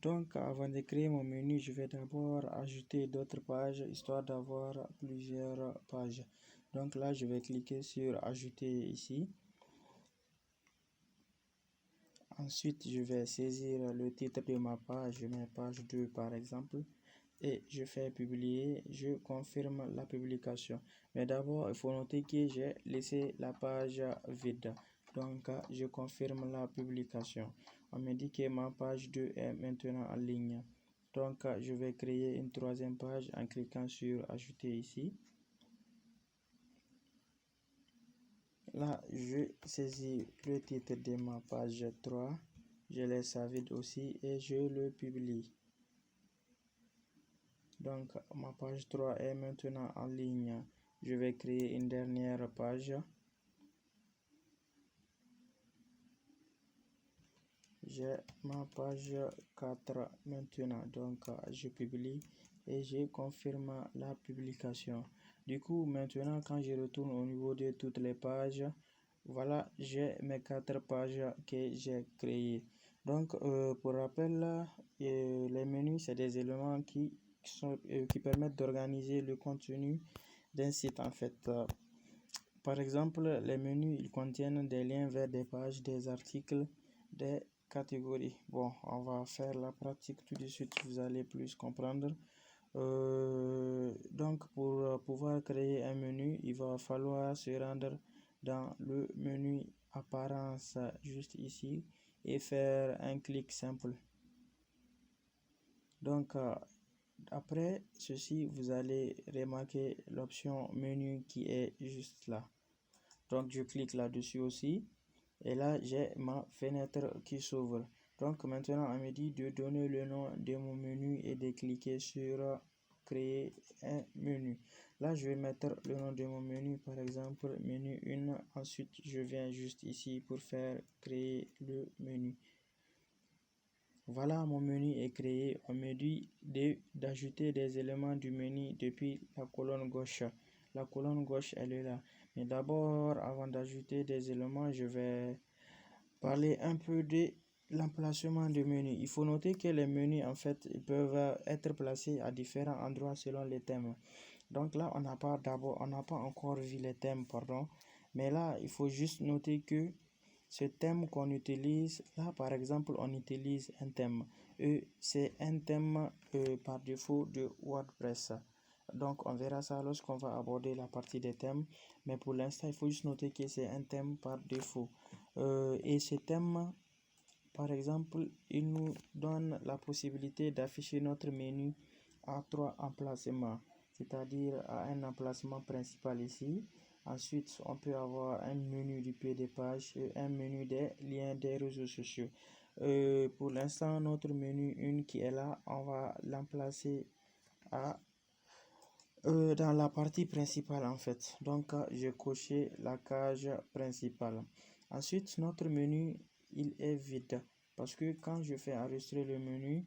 Donc, avant de créer mon menu, je vais d'abord ajouter d'autres pages, histoire d'avoir plusieurs pages. Donc là, je vais cliquer sur ajouter ici. Ensuite, je vais saisir le titre de ma page, je mets page 2 par exemple, et je fais publier, je confirme la publication. Mais d'abord, il faut noter que j'ai laissé la page vide. Donc, je confirme la publication. On me dit que ma page 2 est maintenant en ligne. Donc, je vais créer une troisième page en cliquant sur ajouter ici. Là, je saisis le titre de ma page 3, je laisse ça vide aussi et je le publie. Donc, ma page 3 est maintenant en ligne. Je vais créer une dernière page. J'ai ma page 4 maintenant. Donc, je publie et je confirme la publication. Du coup, maintenant, quand je retourne au niveau de toutes les pages, voilà, j'ai mes 4 pages que j'ai créées. Donc, pour rappel, les menus, c'est des éléments qui permettent d'organiser le contenu d'un site en fait. Par exemple, les menus, ils contiennent des liens vers des pages, des articles, des catégories. Bon, on va faire la pratique tout de suite, vous allez plus comprendre. Donc, pour pouvoir créer un menu, il va falloir se rendre dans le menu apparence juste ici et faire un clic simple. Donc, après ceci, vous allez remarquer l'option menu qui est juste là. Donc, je clique là-dessus aussi. Et là, j'ai ma fenêtre qui s'ouvre. Donc, maintenant, on me dit de donner le nom de mon menu et de cliquer sur créer un menu. Là, je vais mettre le nom de mon menu, par exemple, menu 1. Ensuite, je viens juste ici pour faire créer le menu. Voilà, mon menu est créé. On me dit d'ajouter des éléments du menu depuis la colonne gauche. La colonne gauche, elle est là. Mais d'abord, avant d'ajouter des éléments, je vais parler un peu de l'emplacement du menu. Il faut noter que les menus, en fait, ils peuvent être placés à différents endroits selon les thèmes. Donc là, on n'a pas encore vu les thèmes, pardon. Mais là, il faut juste noter que ce thème qu'on utilise, là par exemple, on utilise un thème. C'est un thème par défaut de WordPress. Donc on verra ça lorsqu'on va aborder la partie des thèmes. Mais pour l'instant, il faut juste noter que c'est un thème par défaut. Et ce thème, par exemple, il nous donne la possibilité d'afficher notre menu à 3 emplacements. C'est-à-dire à un emplacement principal ici. Ensuite, on peut avoir un menu du pied des pages et un menu des liens des réseaux sociaux. Pour l'instant, notre menu 1 qui est là, on va l'emplacer dans la partie principale en fait. Donc, j'ai coché la case principale. Ensuite, notre menu, il est vide. Parce que quand je fais enregistrer le menu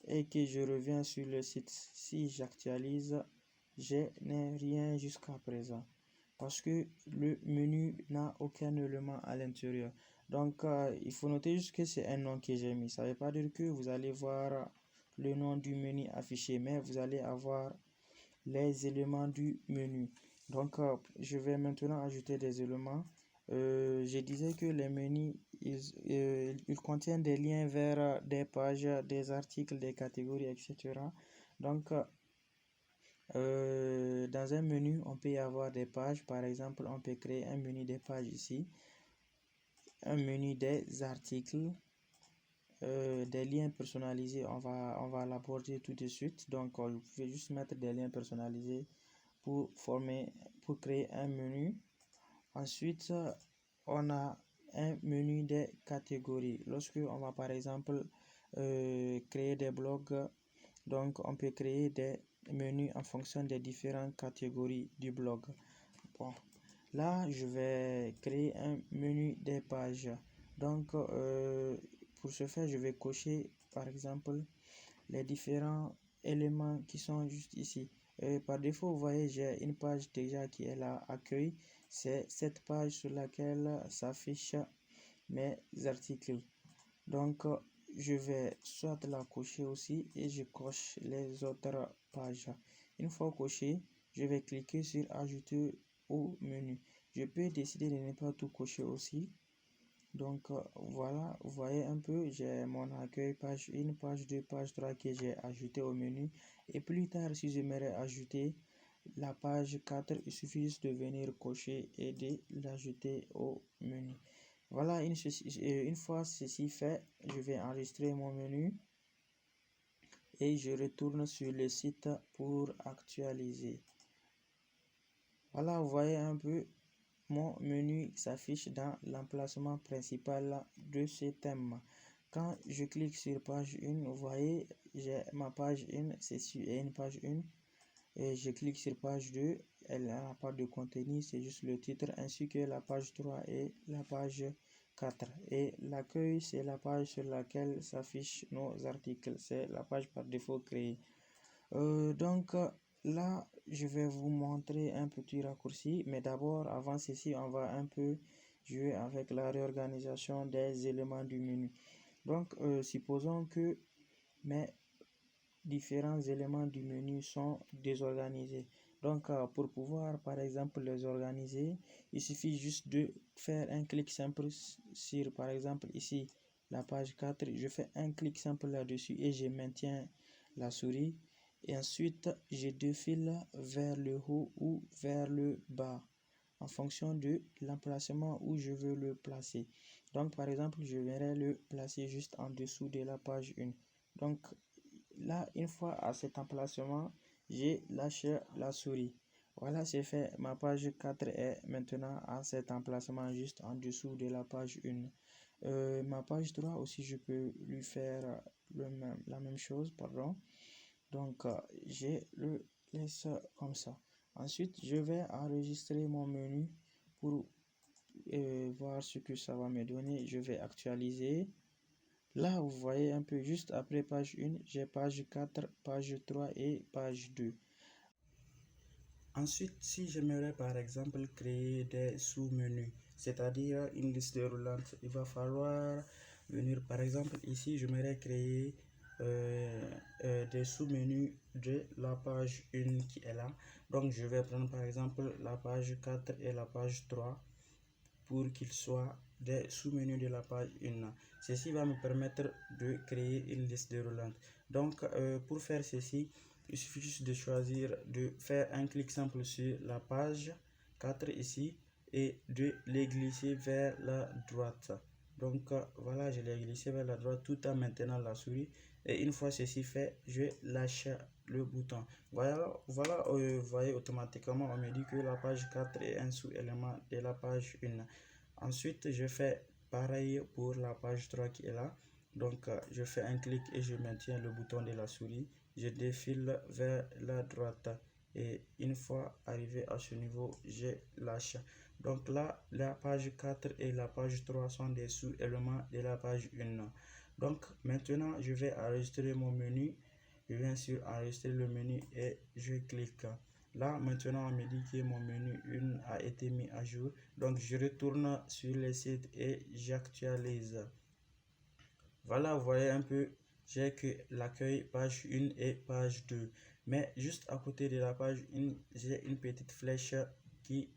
et que je reviens sur le site, si j'actualise, je n'ai rien jusqu'à présent. Parce que le menu n'a aucun élément à l'intérieur. Donc, il faut noter juste que c'est un nom que j'ai mis. Ça ne veut pas dire que vous allez voir le nom du menu affiché, mais vous allez avoir les éléments du menu. Donc, je vais maintenant ajouter des éléments. Je disais que les menus, ils contiennent des liens vers des pages, des articles, des catégories, etc. Donc, dans un menu, on peut y avoir des pages. Par exemple, on peut créer un menu des pages ici, un menu des articles, des liens personnalisés. On va l'aborder tout de suite. Donc, on va juste mettre des liens personnalisés pour créer un menu. Ensuite, on a un menu des catégories. Lorsque on va par exemple créer des blogs, donc on peut créer des menus en fonction des différentes catégories du blog. Bon, là je vais créer un menu des pages. Donc pour ce faire, je vais cocher par exemple les différents éléments qui sont juste ici. Par défaut, vous voyez, j'ai une page déjà qui est là, accueil. C'est cette page sur laquelle s'affichent mes articles. Donc, je vais soit la cocher aussi et je coche les autres pages. Une fois coché, je vais cliquer sur ajouter au menu. Je peux décider de ne pas tout cocher aussi. Donc voilà, vous voyez un peu, j'ai mon accueil page 1, page 2, page 3 que j'ai ajouté au menu. Et plus tard, si j'aimerais ajouter la page 4, il suffit juste de venir cocher et de l'ajouter au menu. Voilà, une fois ceci fait, je vais enregistrer mon menu et je retourne sur le site pour actualiser. Voilà, vous voyez un peu, mon menu s'affiche dans l'emplacement principal de ce thème. Quand je clique sur page 1, vous voyez, j'ai ma page 1, c'est une page 1. Et je clique sur page 2, elle n'a pas de contenu, c'est juste le titre, ainsi que la page 3 et la page 4. Et l'accueil, c'est la page sur laquelle s'affichent nos articles, c'est la page par défaut créée. Donc là, je vais vous montrer un petit raccourci, mais d'abord, avant ceci, on va un peu jouer avec la réorganisation des éléments du menu. Donc, supposons que mes différents éléments du menu sont désorganisés. Donc, pour pouvoir, par exemple, les organiser, il suffit juste de faire un clic simple sur, par exemple, ici, la page 4. Je fais un clic simple là-dessus et je maintiens la souris. Et ensuite, je défile vers le haut ou vers le bas en fonction de l'emplacement où je veux le placer. Donc, par exemple, je vais le placer juste en dessous de la page 1. Donc, là, une fois à cet emplacement, j'ai lâché la souris. Voilà, c'est fait. Ma page 4 est maintenant à cet emplacement juste en dessous de la page 1. Ma page 3 aussi, je peux lui faire la même chose, pardon. Donc, je le laisse comme ça. Ensuite, je vais enregistrer mon menu pour voir ce que ça va me donner. Je vais actualiser. Là, vous voyez un peu juste après page 1, j'ai page 4, page 3 et page 2. Ensuite, si j'aimerais par exemple créer des sous-menus, c'est-à-dire une liste déroulante, il va falloir venir par exemple ici, j'aimerais créer des sous-menus de la page 1 qui est là. Donc, je vais prendre par exemple la page 4 et la page 3 pour qu'ils soient des sous-menus de la page 1. Ceci va me permettre de créer une liste déroulante. Donc, pour faire ceci, il suffit juste de choisir de faire un clic simple sur la page 4 ici et de les glisser vers la droite. Donc, voilà, je l'ai glissé vers la droite tout en maintenant la souris. Et une fois ceci fait, je lâche le bouton. Voilà, vous voyez automatiquement, on me dit que la page 4 est un sous-élément de la page 1. Ensuite, je fais pareil pour la page 3 qui est là. Donc, je fais un clic et je maintiens le bouton de la souris. Je défile vers la droite. Et une fois arrivé à ce niveau, je lâche. Donc là, la page 4 et la page 3 sont des sous-éléments de la page 1. Donc maintenant, je vais enregistrer mon menu. Je viens sur enregistrer le menu et je clique. Là, maintenant, on me dit que mon menu 1 a été mis à jour. Donc, je retourne sur le site et j'actualise. Voilà, vous voyez un peu, j'ai que l'accueil page 1 et page 2. Mais juste à côté de la page 1, j'ai une petite flèche qui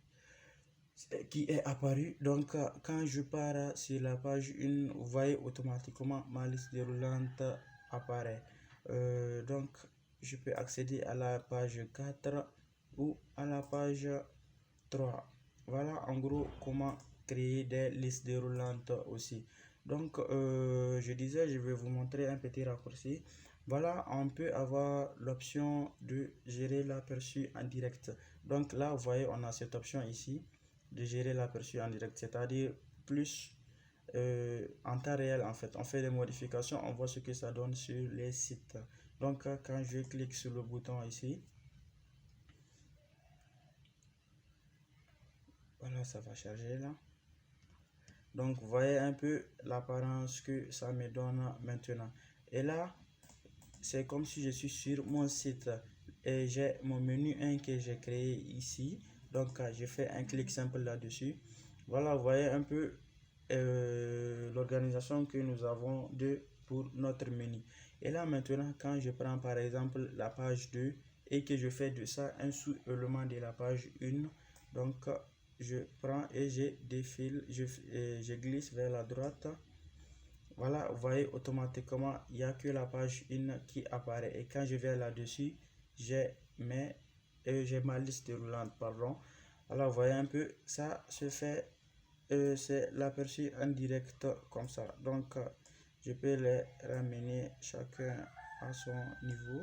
est apparue. Donc, quand je pars sur la page 1, vous voyez automatiquement ma liste déroulante apparaît. Donc, je peux accéder à la page 4 ou à la page 3. Voilà en gros comment créer des listes déroulantes aussi. Donc, je disais, je vais vous montrer un petit raccourci. Voilà, on peut avoir l'option de gérer l'aperçu en direct. Donc là, vous voyez, on a cette option ici de gérer l'aperçu en direct, c'est-à-dire plus en temps réel en fait. On fait des modifications, on voit ce que ça donne sur les sites. Donc, quand je clique sur le bouton ici, voilà, ça va charger là. Donc, vous voyez un peu l'apparence que ça me donne maintenant. Et là, c'est comme si je suis sur mon site et j'ai mon menu 1 que j'ai créé ici. Donc, je fais un clic simple là-dessus. Voilà, vous voyez un peu l'organisation que nous avons de pour notre menu. Et là maintenant, quand je prends par exemple la page 2 et que je fais de ça un sous-élément de la page 1, donc je prends et je défile, je glisse vers la droite. Voilà, vous voyez automatiquement, il n'y a que la page 1 qui apparaît. Et quand je vais là-dessus, j'ai ma liste roulante, pardon. Alors, vous voyez un peu, ça se fait, c'est l'aperçu en direct comme ça. Donc, je peux les ramener chacun à son niveau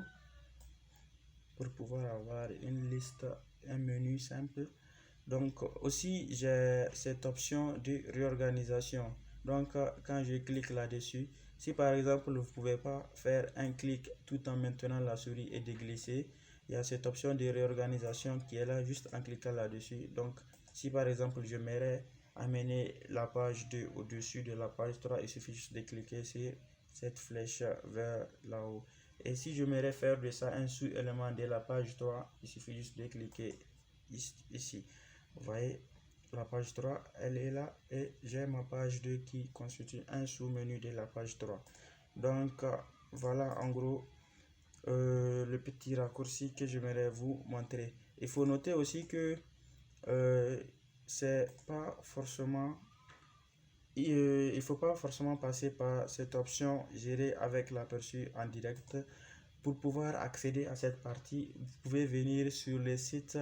pour pouvoir avoir une liste, un menu simple. Donc aussi j'ai cette option de réorganisation. Donc quand je clique là-dessus, si par exemple vous ne pouvez pas faire un clic tout en maintenant la souris et déglisser, il y a cette option de réorganisation qui est là juste en cliquant là-dessus. Donc si par exemple je m'aimerais amener la page 2 au-dessus de la page 3, il suffit juste de cliquer sur cette flèche vers là-haut. Et si je m'aimerais faire de ça un sous-élément de la page 3, il suffit juste de cliquer ici. Vous voyez, la page 3, elle est là et j'ai ma page 2 qui constitue un sous-menu de la page 3. Donc, voilà en gros le petit raccourci que j'aimerais vous montrer. Il faut noter aussi que c'est pas forcément il faut pas forcément passer par cette option gérer avec l'aperçu en direct. Pour pouvoir accéder à cette partie, vous pouvez venir sur le site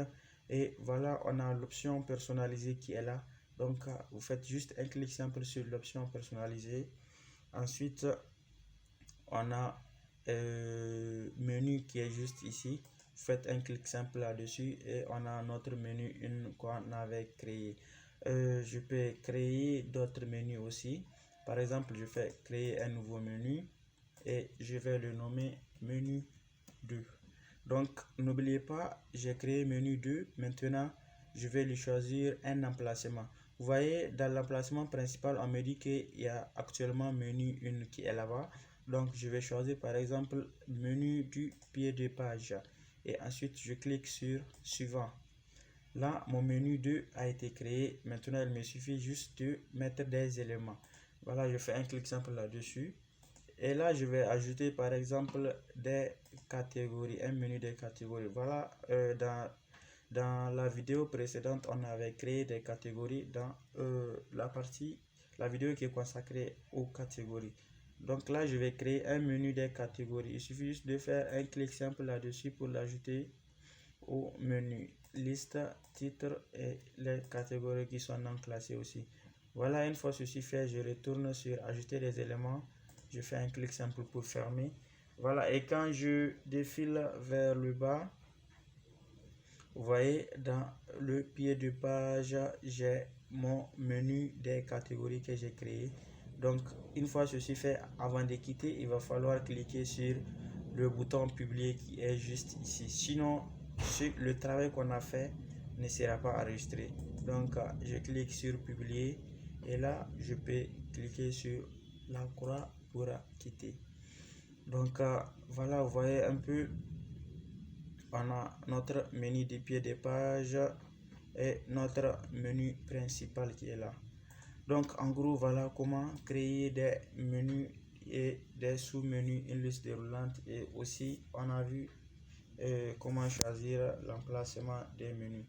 et voilà, on a l'option personnalisée qui est là. Donc, vous faites juste un clic simple sur l'option personnalisée. Ensuite, on a menu qui est juste ici. Vous faites un clic simple là-dessus et on a notre menu qu'on avait créé. Je peux créer d'autres menus aussi. Par exemple, je fais créer un nouveau menu et je vais le nommer menu 2. Donc n'oubliez pas, j'ai créé menu 2. Maintenant je vais lui choisir un emplacement. Vous voyez, dans l'emplacement principal on me dit qu'il y a actuellement menu 1 qui est là-bas. Donc je vais choisir par exemple menu du pied de page et ensuite je clique sur suivant. Là mon menu 2 a été créé. Maintenant il me suffit juste de mettre des éléments. Voilà, je fais un clic simple là-dessus. Et là, je vais ajouter par exemple des catégories, un menu des catégories. Voilà, dans la vidéo précédente, on avait créé des catégories dans la vidéo qui est consacrée aux catégories. Donc là, je vais créer un menu des catégories. Il suffit juste de faire un clic simple là-dessus pour l'ajouter au menu. Liste, titre et les catégories qui sont non classées aussi. Voilà, une fois ceci fait, je retourne sur ajouter des éléments. Je fais un clic simple pour fermer. Voilà, et quand je défile vers le bas, vous voyez, dans le pied de page, j'ai mon menu des catégories que j'ai créé. Donc, une fois ceci fait, avant de quitter, il va falloir cliquer sur le bouton publier qui est juste ici. Sinon, le travail qu'on a fait ne sera pas enregistré. Donc, je clique sur publier et là, je peux cliquer sur la croix pour quitter. Donc, voilà, vous voyez un peu, on a notre menu des pieds de page et notre menu principal qui est là. Donc en gros voilà comment créer des menus et des sous-menus, une liste déroulante, et aussi on a vu comment choisir l'emplacement des menus.